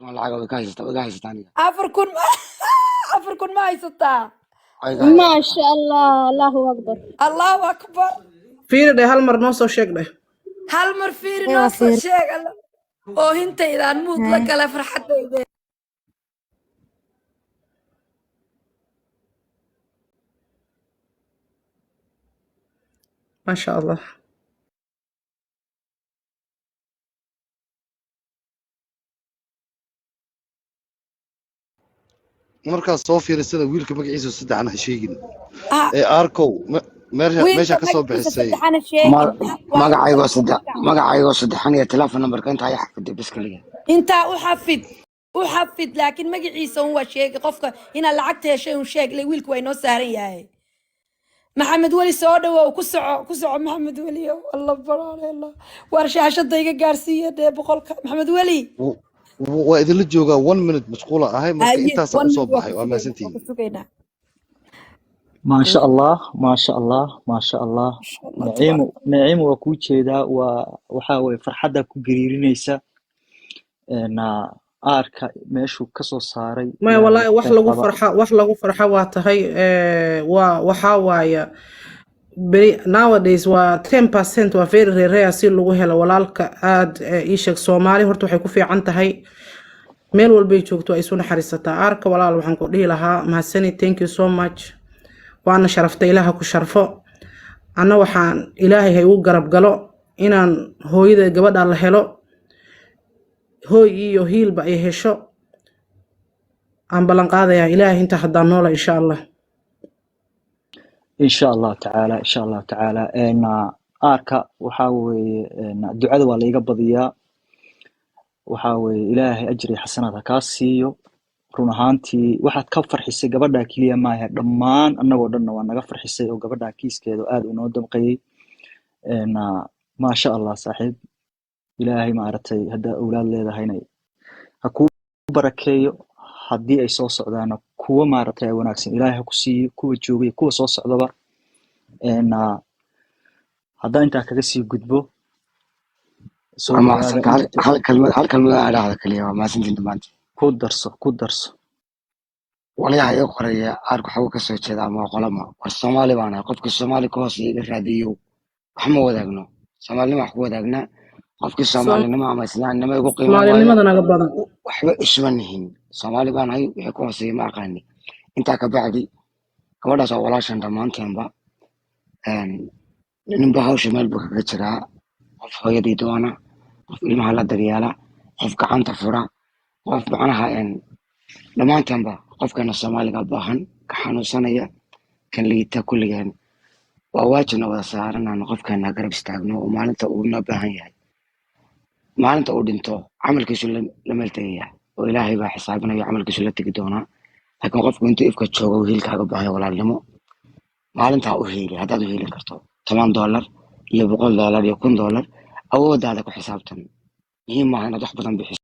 lacag way ka haysata aniga. afar kun ma haysataa Way ka ما haysata. شاء الله الله أكبر allahu akbar fiiri dheh hal mar noo soo sheeg dheh. hal mar fiiri أيوة noo soo فير sheeg alla oo hintaydaan muud la هاي gala farxadayda ما شاء الله. markaad soo fiirisada wiilka magaciisa saddex aan ha sheegin ah ee arkow meesha wiilka ka soo magaciisa bixisay saddexana sheegin magacaygo saddexan iyo telephone numberka inta ay xafiday bas kaliya. intaa u xafid laakiin magaciisa un waa sheegi qofka inaad lacagta heshay un sheeg le wiilku waa inoo saaran yahay maxamed weli soo dhawow ku soco maxamed weli alla baraare alla waar shaashada iga gaarsiiya dee boqolka maxamed weli waa idinla joogaa 1 minute mashquula ahay marka intaas u soo baxay waa waa maasantiin ku sugaynaa ما شاء الله ما شاء الله ما شاء الله insha allah نعيم tabaaraka نعيم وكوجيدا وحاوي فرحدا كجريرينيسا إن آركا ماشو كسو صاري maya إلهي wallaahi wax خير lagu قبا farxa waa tahay waxaa waaye beri nowadays waa 10% waa very rare si lagu helo walaalka aad ii sheeg Soomaali horta waxay ku fiican tahay meel walba ay joogto ay isu naxariisataa arka walaal waxaan ku dhihi lahaa mahadsani thank you so much waana sharaftay ilaaha ku sharfo ana waxaan ilaahay hay u garab galo inaan hooyada gabadha la helo hooy iyo hiilba ay hesho aan ballan qaadayaa ilaahay inta haddaan noola insha allah. إن شاء الله تعالى إن شاء الله تعالى إن آركا وحاوي إن دعاء ولا يقبضيا وحاوي إلهي أجري حسنات كاسيو run ahaantii waxaad ka farxisay gabadha kaliya maaha dhammaan annagoo dhanna waa naga farxisay oo gabadha kiiskeedu aad u noo damqayay maasha allah saaxiib ilaahay maaragtay haddaa awlaad leedahayna ha kuu barakeeyo haddii ay soo socdaana kuwa maaragtay ay wanaagsan ilaahay ha ku siiyo kuwa joogay kuwa soo socdaba haddaa intaa kaga sii gudbo soo Ama dhawaada hal kalmad aan dhahdo kaliya waa maasantiin dhammaantiin. ku darso walayaha iga qoraya aarku xagu ka soo jeeda ama qolama war Soomaali baan ahay qofka Soomaali ka hoos iga raadiyo wax ma wadaagno Soomaalnimo wax ku wadaagnaa qofkii Soomaalinimo ama Islaamnimo igu qiimo waayo Soomaalinimada naga badan waxba isma nihin Soomaali baan ahay wixii ku hooseeya ma aqaani intaa ka bacdi gabadhaas oo walaashan dhammaanteenba ninba hawsha meel buu kaga jiraa qof hooyadii doona qof ilmaha la daryeela qof gacanta fura qof macnaha dhammaantanba qofkana Soomaaliga baahan ka xanuunsanaya kan liita kulligan waa waajibna wada saaran aan qofkana garab istaagno oo maalinta uu na baahan yahay maalinta uu dhinto camalkiisu la meeltagaya oo ilaahay baa xisaabinayo camalkiisu la tagi doonaa laakiin qofku intuu ifka joogo wiilkaaga baahan walaalnimo maalinta u heeli haddaad u heeli karto $10 iyo $100 iyo $1,000 awoodaada ku xisaabtan muhiim maaha inaad wax badan bixiso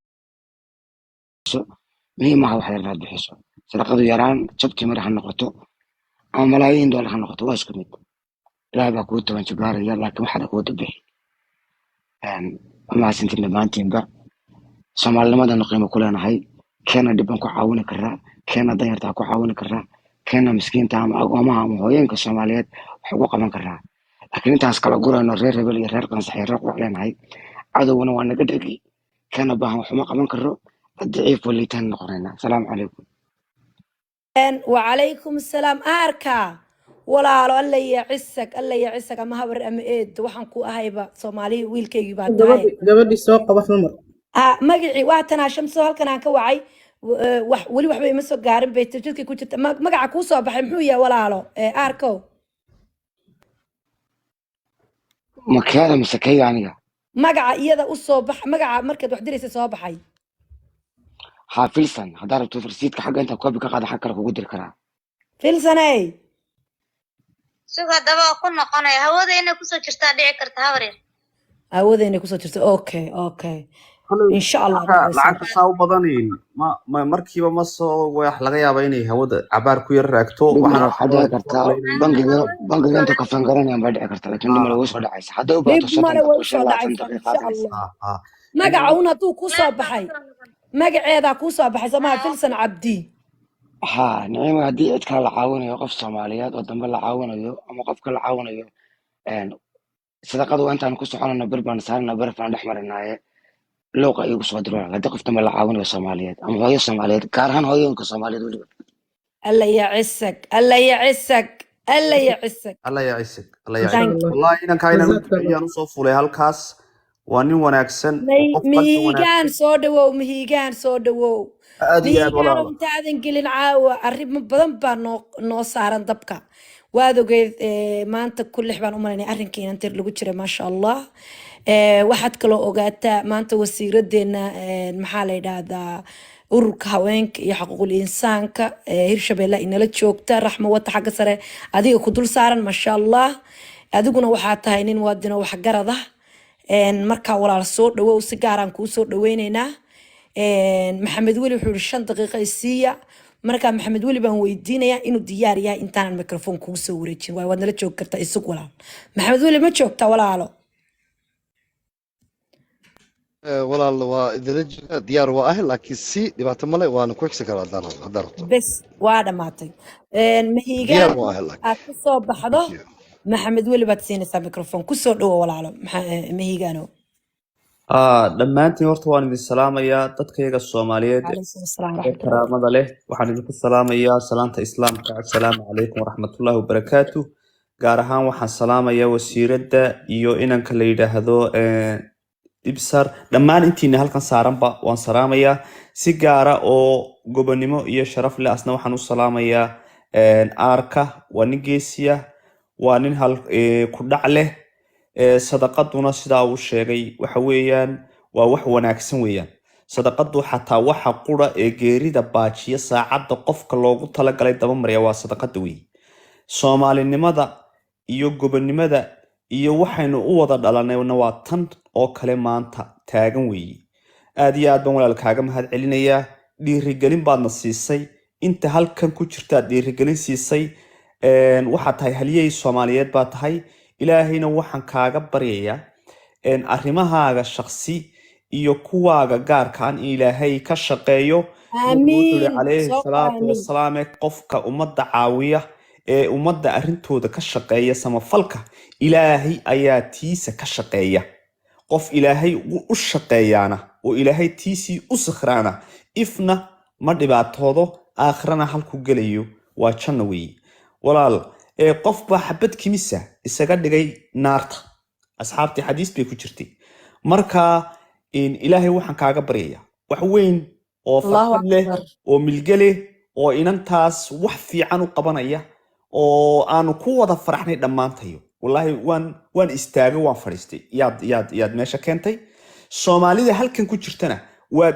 muhiim maaha wax yar inaad bixiso sadaqadu yaraan jabkii mar ha noqoto ama malaayiin $, ha noqoto waa isku mid ilaahay baa kuu taban jabaaraya laakiin waxaad awoodda bixi mahadsantiin dhammaantiinba Soomaalinimadana qiimo ku leenahay keena dhiban ku caawini karaa keena danyarta ku caawini karaa keena miskiinta ama agoomaha ama hooyooyinka Soomaaliyeed wax ugu qaban karaa laakiin intaas kala gurayno reer hebel iyo reer qansax iyo reer qurux leenahay cadowguna waa naga dhegi keena baahan waxuma qaban karo daciif waliitaan noqonayna salaamu calaykum وعليكم السلام آركا walaalo alla ya cisag ama habar ama eed waxaan ku ahayba Soomaali wiilkaygi baa tahay gabadhii soo qaba numar magacii waa tan Shamso halkan aan ka wacay wax wali waxba ima soo gaarin bay tirjidkii ku jirta magaca ku soo baxay muxuu yahay walaalo aarko makiyaada masakayga aniga magaca iyada u soo bax magaca markaad wax diraysa soo baxay xaafilsan hadaa rabto farsiidka xagga inta koobi ka qaada xag kale kugu diri karaa filsanay suga daba ku noqonay hawada inay ku soo jirtaa dhici karta habareer hawada inay ku soo jirto okay insha Allah lacagta saa u badanayn ma markiiba ma soo wax laga yaabaa inay hawada cabaar ku yar raagto waxaa dhici kartaa bangiga inta ka fangaranayaan baa dhici karta laakiin dhimale way soo dhacaysa hadday u baato 30 daqiiqo magaca una tuu ku soo baxay magaceedaa kuu soo baxay somaa filsan cabdi ها نعيم هدي عدك العاون يوقف الصوماليات ودنب العاون يو أما قفك العاون يو إن صدقة وأنت أنا كنت حنا نبر بنسال نبر فان أحمر الناية لوقا يوقف صدرنا هدي قفت من العاون يو الصوماليات أما هاي الصوماليات كارهن هاي يوم كصوماليات ولي alla yacissag alla yacissag alla yacissag alla yacisig alla ما thank شاء yacisig الله wallahi inankaynan جزاك الله ayaan usoo fulay halkaas waa nin wanaagsan oo qof qalbi mihigaan wanaagsan soo dhawow mihigaan soo dhawow aad iyo aad mihigaano walaalo intaadan gelin caawa arrimo badan baa noo saaran dabka waad ogeed maanta ku lix baan u malaynay arrinkiina inta lagu jiray maasha allah waxaad kaloo ogaataa maanta wasiiradeena maxaa la yidhaahdaa ururka haweenka iyo xuquuqul insaanka hirshabeelle inala joogta raxmo wata xagga sare adiga ku dul saaran maasha allah adiguna waxaa tahay nin waadino waxgarad ah markaa walaal soo dhawow si gaaraan kuu soo dhaweyneynaa maxamed weli wuxuu yiri 5 daqiiqo isiiya markaa maxamed weli baan weydiinayaa inuu diyaar yahay intaan microphone kugu soo wareejin waad nala joog kartaa isag walaal maxamed weli ma joogtaa walaalo walaal waa idila jooga diyaar waa ahay laakiin si dhibaato male waana ku xigsan karaa haddaan rabto bes waa dhamaatay diyaar mahiigaan waa ahay laakiin aad ka soo baxdo thank you maxamed weli baad siinaysaa microphone kusoo dhawo walaalo mahiigaano dhammaantiin horta waan idin salaamayaa dadkayaga Soomaaliyeed calaykum asalaam ee waraxmatullahi karaamada leh waxaan idinku salaamayaa salaanta islaamka assalaamu calaykum waraxmatullaahi wabarakaatuh gaar ahaan waxaan salaamayaa wasiiradda iyo inanka la yidhaahdo ibsar dhammaan intiina halkan saaranba waan salaamayaa si gaara oo gobonimo iyo sharaf leh asna waxaan u salaamayaa aarka waa nin geesiya waa nin ku dhac leh sadaqaduna sidaa uu sheegay waxa weeyaan waa wax wanaagsan weeyaan sadaqadu xataa waxa qura ee geerida baajiya saacadda qofka loogu talagalay daba maraya waa sadaqada weey Soomaalinimada iyo gobonimada iyo waxaynu u wada dhalanayna waa tan oo kale maanta taagan weey aad iyo aad baan walaalkaaga mahad celinayaa dhiirigelin baadna siisay inta halkan ku jirta dhiirigelin siisay waxa tahay haliyay Soomaaliyeed baa tahay ilaahayna waxaan kaaga baryayaa arrimahaaga shakhsi iyo kuwaaga gaarka aan ilaahay ka shaqeeyo amiin alayhi soo salaatu amiin wassalaam qofka ummadda caawiya ee ummadda arrintooda ka shaqeeya samafalka ilaahay ayaa tiisa ka shaqeeya qof ilaahay u shaqeeyana oo ilaahay tiisii u sakhraana ifna ma dhibaatoodo aakhirana halku gelayo waa janno weeye walaal qof baa xabad kimisa isaga dhigay naarta asxaabtii xadiis bay ku jirtay marka ilaahay waxaan kaaga baryayaa wax weyn oo allahu farxad leh akbar oo milgale oo inantaas wax fiican u qabanaya oo aanu ku wada faraxnay dhammaantayo wallahi waan istaagay waan fadhiistay yaad meesha keentay Soomaalida halkan ku jirtana waa